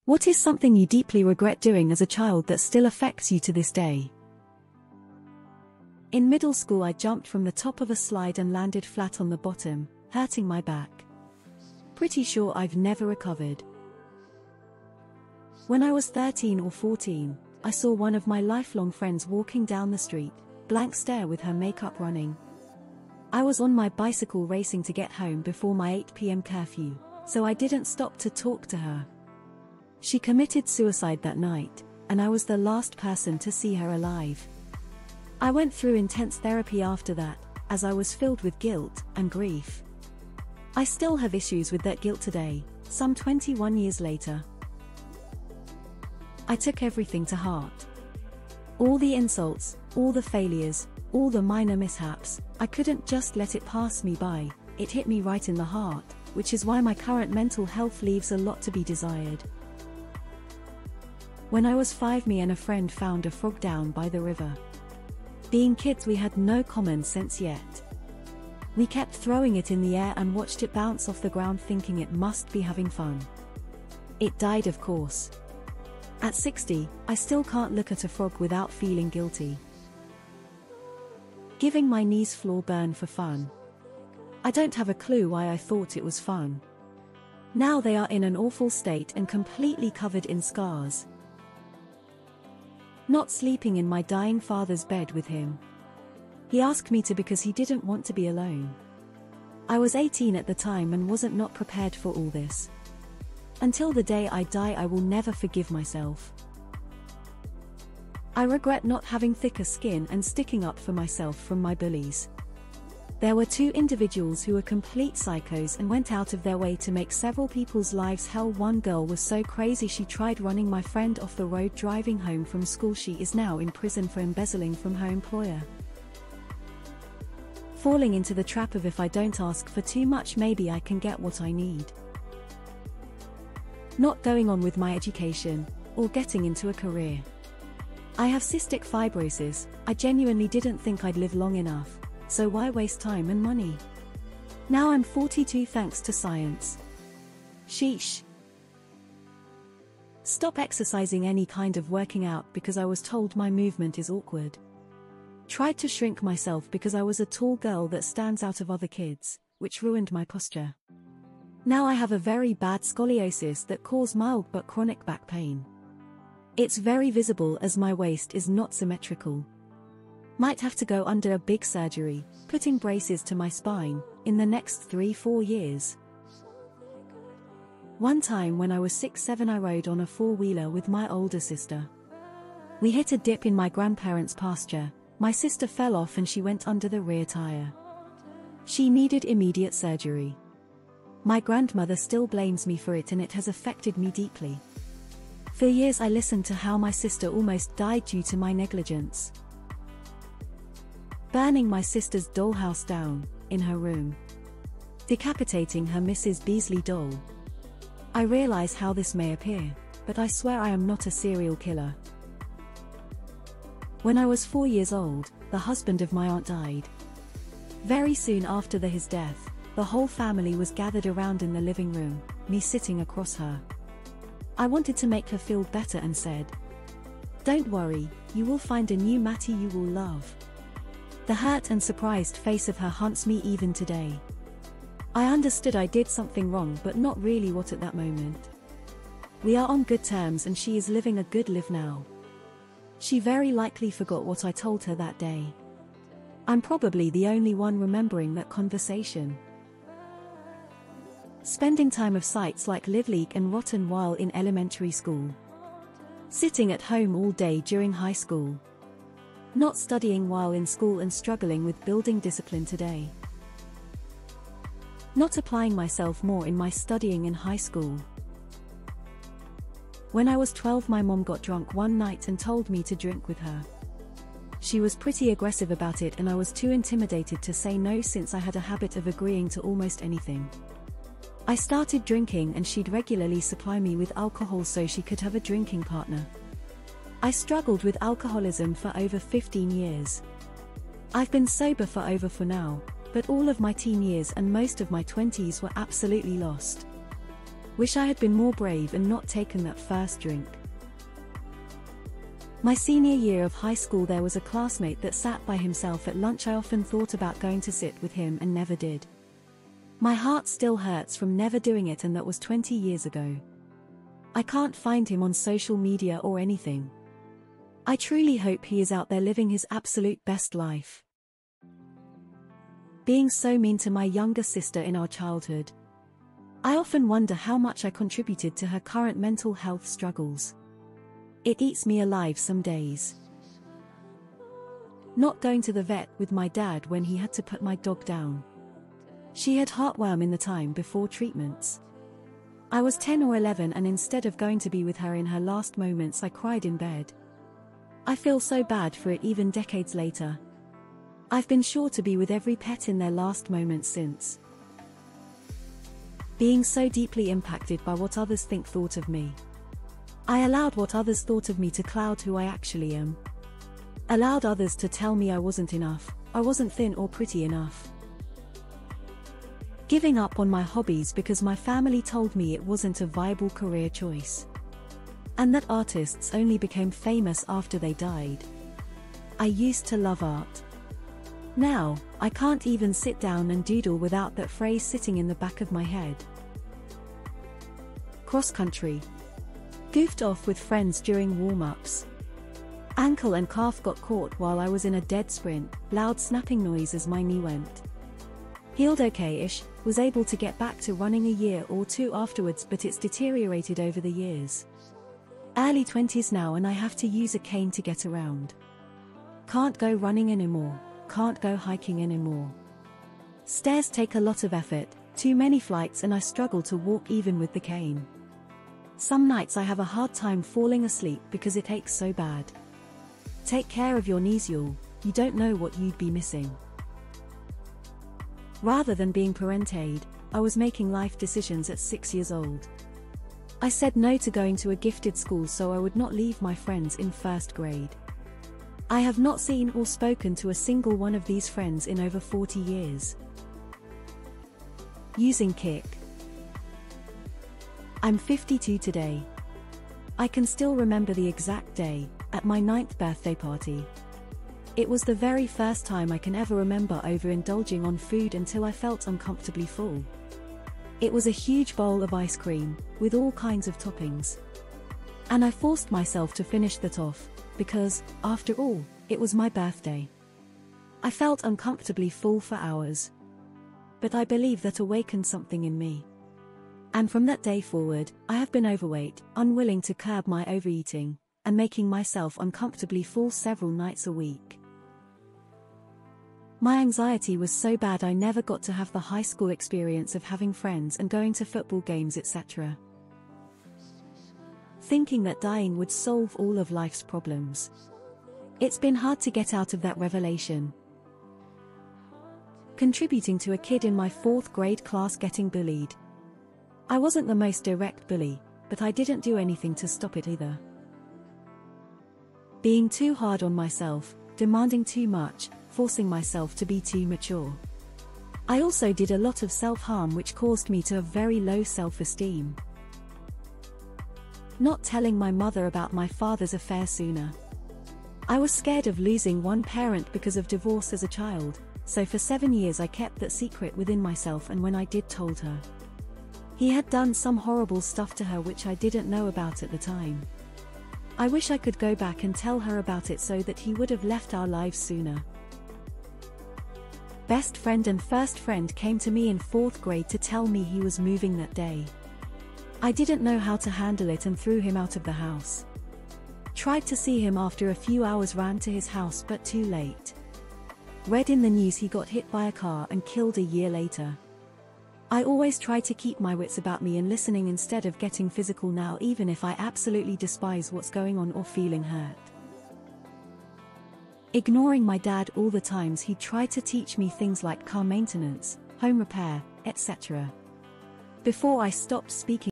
What is something you deeply regret doing as a child that still affects you to this day? In middle school, I jumped from the top of a slide and landed flat on the bottom, hurting my back. Pretty sure I've never recovered. When I was 13 or 14, I saw one of my lifelong friends walking down the street, blank stare with her makeup running. I was on my bicycle racing to get home before my 8 p.m. curfew, so I didn't stop to talk to her. She committed suicide that night, and I was the last person to see her alive. I went through intense therapy after that, as I was filled with guilt and grief. I still have issues with that guilt today, some 21 years later. I took everything to heart. All the insults, all the failures, all the minor mishaps, I couldn't just let it pass me by. It hit me right in the heart, which is why my current mental health leaves a lot to be desired. When I was 5, me and a friend found a frog down by the river. Being kids, we had no common sense yet. We kept throwing it in the air and watched it bounce off the ground, thinking it must be having fun. It died, of course. At 60, I still can't look at a frog without feeling guilty. Giving my niece floor burn for fun. I don't have a clue why I thought it was fun. Now they are in an awful state and completely covered in scars. Not sleeping in my dying father's bed with him. He asked me to because he didn't want to be alone. I was 18 at the time and wasn't not prepared for all this. Until the day I die, I will never forgive myself. I regret not having thicker skin and sticking up for myself from my bullies. There were 2 individuals who were complete psychos and went out of their way to make several people's lives hell. One girl was so crazy she tried running my friend off the road driving home from school. She is now in prison for embezzling from her employer. Falling into the trap of, if I don't ask for too much, maybe I can get what I need. Not going on with my education, or getting into a career. I have cystic fibrosis. I genuinely didn't think I'd live long enough. So why waste time and money? Now I'm 42 thanks to science. Sheesh. Stop exercising any kind of working out because I was told my movement is awkward. Tried to shrink myself because I was a tall girl that stands out of other kids, which ruined my posture. Now I have a very bad scoliosis that causes mild but chronic back pain. It's very visible as my waist is not symmetrical. Might have to go under a big surgery, putting braces to my spine, in the next 3-4 years. One time when I was 6-7, I rode on a 4-wheeler with my older sister. We hit a dip in my grandparents' pasture. My sister fell off and she went under the rear tire. She needed immediate surgery. My grandmother still blames me for it, and it has affected me deeply. For years I listened to how my sister almost died due to my negligence. Burning my sister's dollhouse down, in her room. Decapitating her Mrs. Beasley doll. I realize how this may appear, but I swear I am not a serial killer. When I was 4 years old, the husband of my aunt died. Very soon after his death, the whole family was gathered around in the living room, me sitting across her. I wanted to make her feel better and said, "Don't worry, you will find a new Matty you will love." The hurt and surprised face of her haunts me even today. I understood I did something wrong, but not really what at that moment. We are on good terms and she is living a good life now. She very likely forgot what I told her that day. I'm probably the only one remembering that conversation. Spending time of sights like Live Leak and Rotten while in elementary school. Sitting at home all day during high school. Not studying while in school and struggling with building discipline today. Not applying myself more in my studying in high school. When I was 12, my mom got drunk one night and told me to drink with her. She was pretty aggressive about it and I was too intimidated to say no, since I had a habit of agreeing to almost anything. I started drinking and she'd regularly supply me with alcohol so she could have a drinking partner. I struggled with alcoholism for over 15 years. I've been sober for over 4 now, but all of my teen years and most of my 20s were absolutely lost. Wish I had been more brave and not taken that first drink. My senior year of high school, there was a classmate that sat by himself at lunch. I often thought about going to sit with him and never did. My heart still hurts from never doing it, and that was 20 years ago. I can't find him on social media or anything. I truly hope he is out there living his absolute best life. Being so mean to my younger sister in our childhood. I often wonder how much I contributed to her current mental health struggles. It eats me alive some days. Not going to the vet with my dad when he had to put my dog down. She had heartworm in the time before treatments. I was 10 or 11, and instead of going to be with her in her last moments, I cried in bed. I feel so bad for it even decades later. I've been sure to be with every pet in their last moments since. Being so deeply impacted by what others thought of me. I allowed what others thought of me to cloud who I actually am. Allowed others to tell me I wasn't enough, I wasn't thin or pretty enough. Giving up on my hobbies because my family told me it wasn't a viable career choice. And that artists only became famous after they died. I used to love art. Now, I can't even sit down and doodle without that phrase sitting in the back of my head. Cross country. Goofed off with friends during warm-ups. Ankle and calf got caught while I was in a dead sprint, loud snapping noise as my knee went. Healed okay-ish, was able to get back to running a year or two afterwards, but it's deteriorated over the years. Early 20s now, and I have to use a cane to get around. Can't go running anymore, can't go hiking anymore. Stairs take a lot of effort, too many flights, and I struggle to walk even with the cane. Some nights I have a hard time falling asleep because it aches so bad. Take care of your knees, y'all, you don't know what you'd be missing. Rather than being parented, I was making life decisions at 6 years old. I said no to going to a gifted school so I would not leave my friends in first grade. I have not seen or spoken to a single one of these friends in over 40 years. Using kick. I'm 52 today. I can still remember the exact day, at my 9th birthday party. It was the very first time I can ever remember overindulging on food until I felt uncomfortably full. It was a huge bowl of ice cream, with all kinds of toppings. And I forced myself to finish that off, because, after all, it was my birthday. I felt uncomfortably full for hours. But I believe that awakened something in me. And from that day forward, I have been overweight, unwilling to curb my overeating, and making myself uncomfortably full several nights a week. My anxiety was so bad I never got to have the high school experience of having friends and going to football games, etc. Thinking that dying would solve all of life's problems. It's been hard to get out of that revelation. Contributing to a kid in my 4th grade class getting bullied. I wasn't the most direct bully, but I didn't do anything to stop it either. Being too hard on myself, demanding too much, forcing myself to be too mature. I also did a lot of self-harm which caused me to have very low self-esteem. Not telling my mother about my father's affair sooner. I was scared of losing one parent because of divorce as a child, so for 7 years I kept that secret within myself, and when I did told her. He had done some horrible stuff to her which I didn't know about at the time. I wish I could go back and tell her about it so that he would have left our lives sooner. Best friend and first friend came to me in 4th grade to tell me he was moving that day. I didn't know how to handle it and threw him out of the house. Tried to see him after a few hours, ran to his house but too late. Read in the news he got hit by a car and killed a year later. I always try to keep my wits about me and listening instead of getting physical now, even if I absolutely despise what's going on or feeling hurt. Ignoring my dad all the times he tried to teach me things like car maintenance, home repair, etc. Before I stopped speaking